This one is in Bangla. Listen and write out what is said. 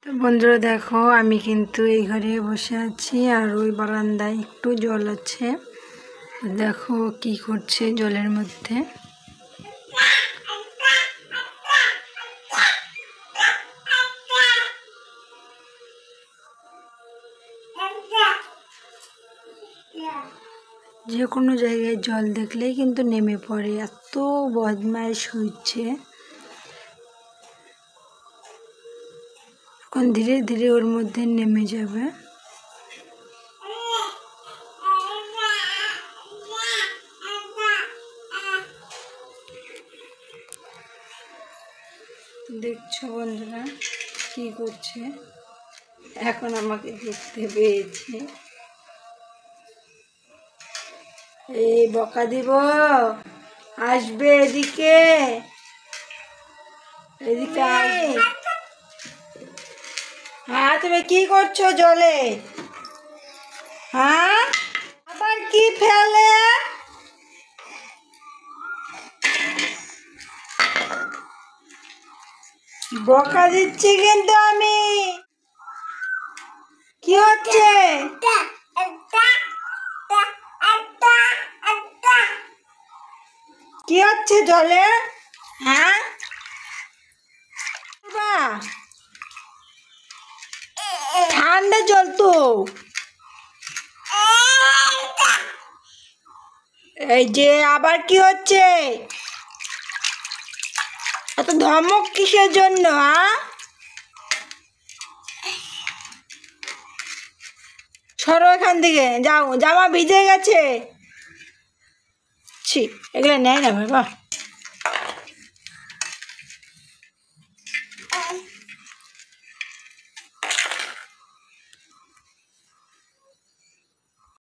তো বন্ধুরা দেখো, আমি কিন্তু এই ঘরে বসে আছি আর ওই বারান্দায় একটু জল আছে। দেখো কি করছে জলের মধ্যে। যে কোনো জায়গায় জল দেখলেই কিন্তু নেমে পড়ে, এত বদমাইশ হচ্ছে। এখন ধীরে ধীরে ওর মধ্যে নেমে যাবে। দেখছো বন্ধুরা কি করছে, এখন আমাকে দেখতে পেয়েছে। এই বকা দিব, আসবে এদিকে, এদিকে আসবে। হ্যাঁ, তুমি কি করছো জলে? হ্যাঁ, আবার কি ফেলে? বকা দিচ্ছি কিন্তু আমি। কি হচ্ছে? কি হচ্ছে জলে? হ্যাঁ, ঠান্ডা জল তো। এই যে আবার কি হচ্ছে? এত ধমক কিসের জন্য? হ্যাঁ, সরো এখান থেকে, যাও, জামা ভিজে গেছে। ছি, এগুলো নেয় না বাবা।